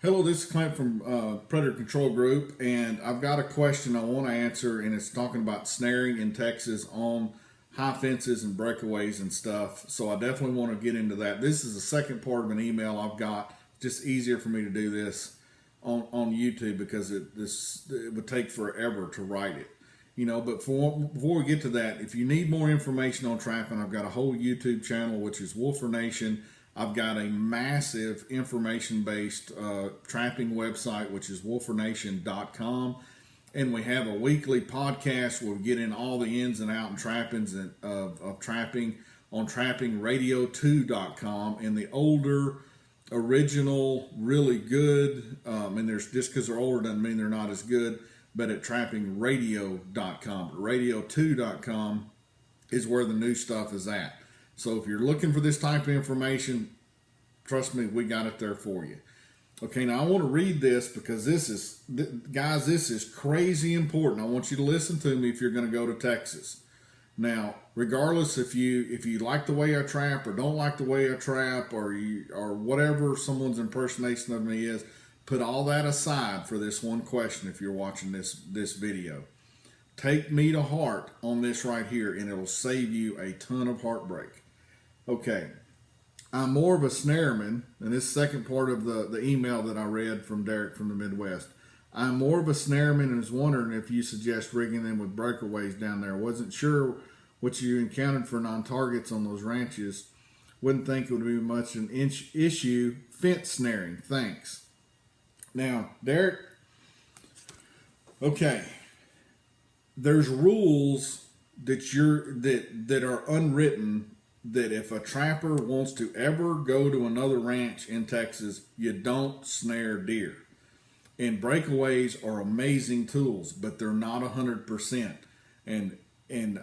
Hello, this is Clint from Predator Control Group, and I've got a question I want to answer, and it's talking about snaring in Texas on high fences and breakaways and stuff. So I definitely want to get into that. This is the second part of an email I've got. Just easier for me to do this on YouTube because it would take forever to write it. But before we get to that, if you need more information on trapping, I've got a whole YouTube channel, which is Wolfer Nation. I've got a massive information-based trapping website, which is wolfernation.com. And we have a weekly podcast where we get in all the ins and outs and trappings of trapping on trappingradio2.com. And the older, original, really good, and there's just because they're older doesn't mean they're not as good, but at trappingradio.com. Radio2.com is where the new stuff is at. So if you're looking for this type of information, trust me, we got it there for you. Okay, now I want to read this because this is crazy important. I want you to listen to me if you're going to go to Texas. Now, regardless if you like the way I trap or don't like the way I trap or whatever someone's impersonation of me is, put all that aside for this one question if you're watching this video. Take me to heart on this right here, and it'll save you a ton of heartbreak. Okay, I'm more of a snareman, and this second part of the email that I read from Derek from the Midwest. I'm more of a snareman and was wondering if you suggest rigging them with breakaways down there. Wasn't sure what you encountered for non-targets on those ranches. Wouldn't think it would be much an issue. Fence snaring. Thanks. Now, Derek, okay, there's rules that are unwritten that if a trapper wants to ever go to another ranch in Texas, you don't snare deer. And breakaways are amazing tools, but they're not 100%. And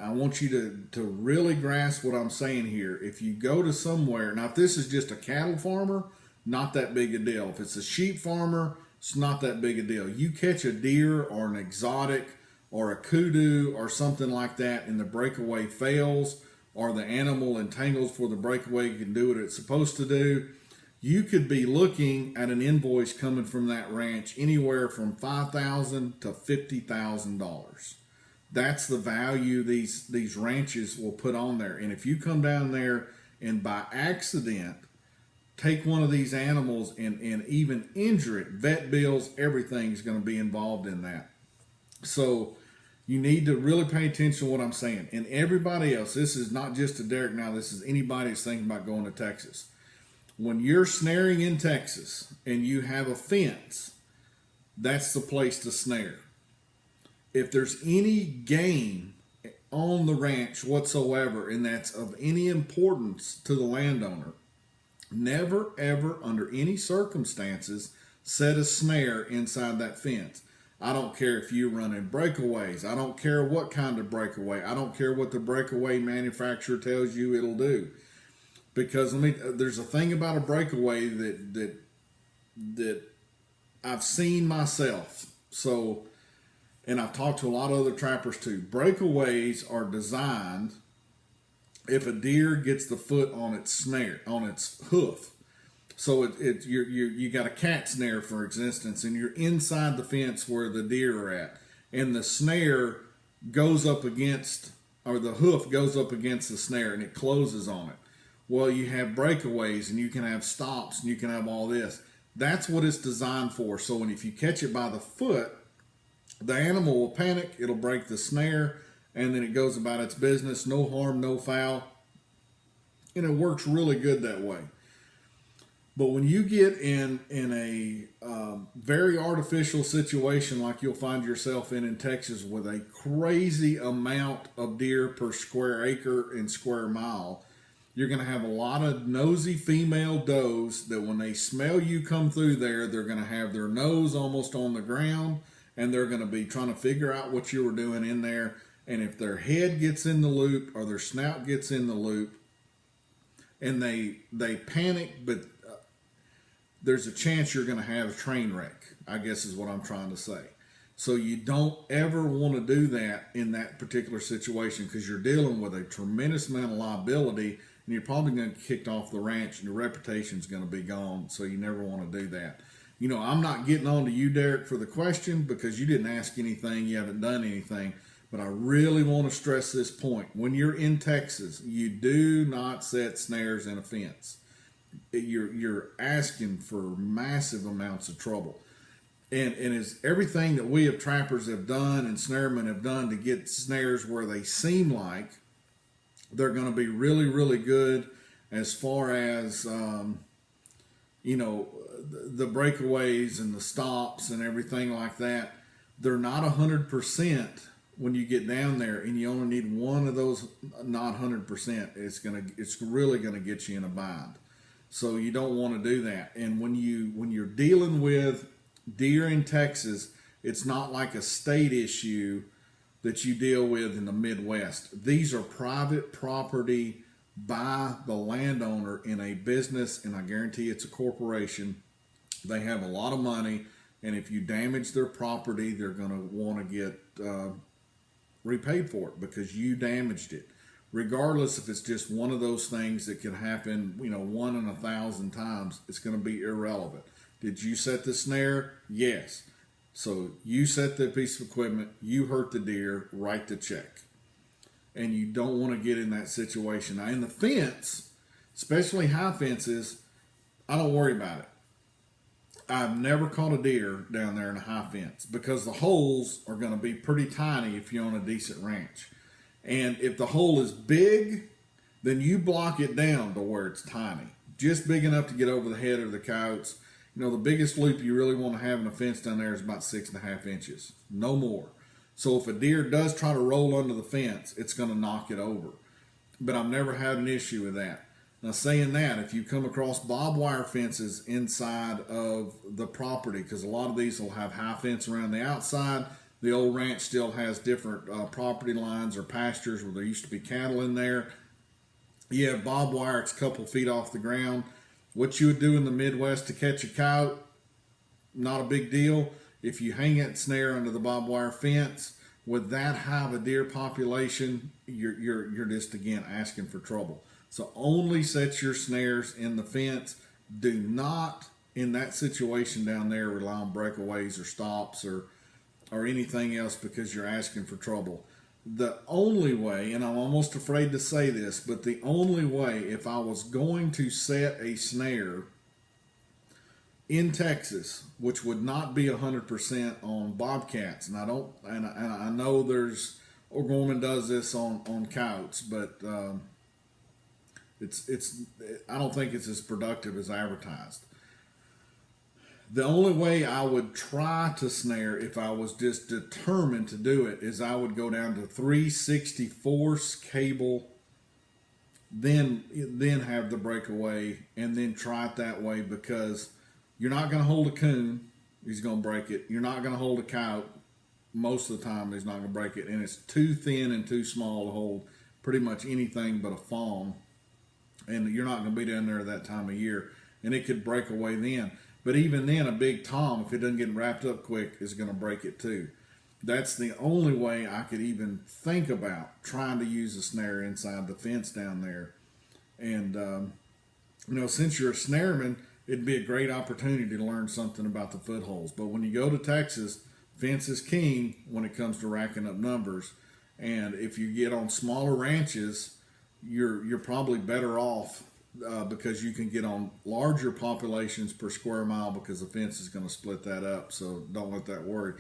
I want you to really grasp what I'm saying here. If you go to somewhere, now if this is just a cattle farmer, not that big a deal. If it's a sheep farmer, it's not that big a deal. You catch a deer or an exotic or a kudu or something like that and the breakaway fails, or the animal entangles for the breakaway can do what it's supposed to do, you could be looking at an invoice coming from that ranch anywhere from $5,000 to $50,000. That's the value these ranches will put on there. And if you come down there and by accident take one of these animals and even injure it, vet bills, everything's going to be involved in that. So you need to really pay attention to what I'm saying. And everybody else, this is not just to Derek now, this is anybody that's thinking about going to Texas. When you're snaring in Texas and you have a fence, that's the place to snare. If there's any game on the ranch whatsoever and that's of any importance to the landowner, never ever under any circumstances set a snare inside that fence. I don't care if you're running breakaways. I don't care what kind of breakaway. I don't care what the breakaway manufacturer tells you it'll do. Because there's a thing about a breakaway that I've seen myself. So, and I've talked to a lot of other trappers too. Breakaways are designed if a deer gets the foot on its snare, on its hoof. So you got a cat snare, for instance, and you're inside the fence where the deer are at, and the snare goes up against, or the hoof goes up against the snare, and it closes on it. Well, you have breakaways, and you can have stops, and you can have all this. That's what it's designed for. So if you catch it by the foot, the animal will panic, it'll break the snare, and then it goes about its business, no harm, no foul, and it works really good that way. But when you get in a very artificial situation like you'll find yourself in Texas with a crazy amount of deer per square acre and square mile, you're going to have a lot of nosy female does that when they smell you come through there, they're going to have their nose almost on the ground, and they're going to be trying to figure out what you were doing in there. And if their head gets in the loop or their snout gets in the loop and they panic, but there's a chance you're going to have a train wreck, I guess is what I'm trying to say. So you don't ever want to do that in that particular situation because you're dealing with a tremendous amount of liability and you're probably going to get kicked off the ranch and your reputation's going to be gone. So you never want to do that. I'm not getting on to you, Derek, for the question because you didn't ask anything, you haven't done anything. But I really want to stress this point. When you're in Texas, you do not set snares in a fence. You're asking for massive amounts of trouble. And it's everything that we of trappers have done and snaremen have done to get snares where they seem like they're going to be really, really good as far as, the breakaways and the stops and everything like that. They're not 100% when you get down there, and you only need one of those not 100%. It's really gonna get you in a bind. So you don't want to do that. And when you're dealing with deer in Texas, it's not like a state issue that you deal with in the Midwest. These are private property by the landowner in a business, and I guarantee it's a corporation. They have a lot of money, and if you damage their property, they're going to want to get repaid for it because you damaged it. Regardless if it's just one of those things that can happen, 1 in 1,000 times, it's going to be irrelevant. Did you set the snare? Yes. So you set the piece of equipment, you hurt the deer, write the check. And you don't want to get in that situation. Now in the fence, especially high fences, I don't worry about it. I've never caught a deer down there in a high fence because the holes are going to be pretty tiny if you own a decent ranch. And if the hole is big, then you block it down to where it's tiny. Just big enough to get over the head of the coyotes. The biggest loop you really want to have in a fence down there is about 6.5 inches. No more. So if a deer does try to roll under the fence, it's going to knock it over. But I've never had an issue with that. Now saying that, if you come across barbed wire fences inside of the property, because a lot of these will have high fence around the outside, the old ranch still has different property lines or pastures where there used to be cattle in there. You have barbed wire, it's a couple feet off the ground. What you would do in the Midwest to catch a coyote, not a big deal. If you hang that snare under the barbed wire fence with that high of a deer population, you're just again asking for trouble. So only set your snares in the fence. Do not, in that situation down there, rely on breakaways or stops or anything else because you're asking for trouble. The only way, and I'm almost afraid to say this, but the only way if I was going to set a snare in Texas, which would not be 100% on bobcats, and I know there's O'Gorman does this on coyotes, but I don't think it's as productive as advertised. The only way I would try to snare if I was just determined to do it is I would go down to 3/64 cable, then have the breakaway, and then try it that way because you're not going to hold a coon. He's going to break it. You're not going to hold a coyote. Most of the time, he's not going to break it. And it's too thin and too small to hold pretty much anything but a fawn. And you're not going to be down there that time of year. And it could break away then. But even then, a big tom, if it doesn't get wrapped up quick, is going to break it too. That's the only way I could even think about trying to use a snare inside the fence down there. And, since you're a snareman, it'd be a great opportunity to learn something about the footholds. But when you go to Texas, fence is king when it comes to racking up numbers. And if you get on smaller ranches, you're probably better off because you can get on larger populations per square mile because the fence is going to split that up. So don't let that worry.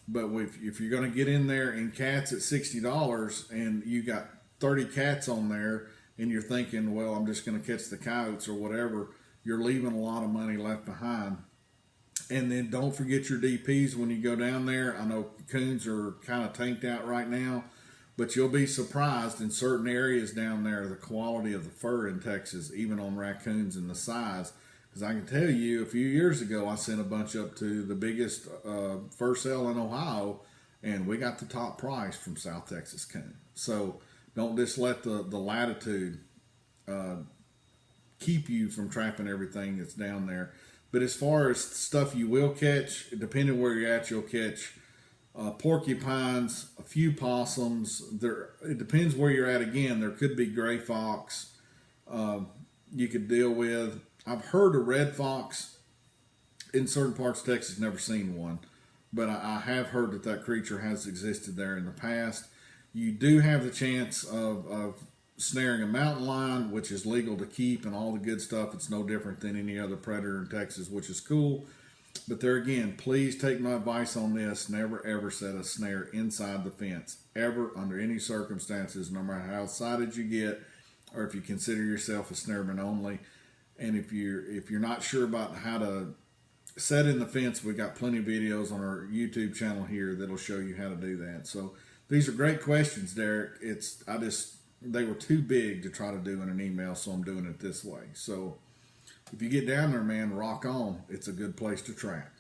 But if you're going to get in there and cats at $60 and you got 30 cats on there and you're thinking, well, I'm just going to catch the coyotes or whatever, you're leaving a lot of money left behind. And then don't forget your DPs when you go down there. I know coons are kind of tanked out right now, but you'll be surprised in certain areas down there, the quality of the fur in Texas, even on raccoons and the size. Because I can tell you, a few years ago, I sent a bunch up to the biggest fur sale in Ohio, and we got the top price from South Texas coon. So don't just let the latitude keep you from trapping everything that's down there. But as far as stuff you will catch, depending where you're at, you'll catch porcupines, a few possums. It depends where you're at. Again, there could be gray fox you could deal with. I've heard a red fox in certain parts of Texas, never seen one, but I have heard that that creature has existed there in the past. You do have the chance of snaring a mountain lion, which is legal to keep and all the good stuff. It's no different than any other predator in Texas, which is cool. But there again, please take my advice on this. Never ever set a snare inside the fence, ever, under any circumstances, no matter how excited you get, or if you consider yourself a snareman only. And if you're not sure about how to set in the fence, we got plenty of videos on our YouTube channel here that'll show you how to do that. So these are great questions, Derek. They were too big to try to do in an email, so I'm doing it this way. So if you get down there, man, rock on. It's a good place to trap.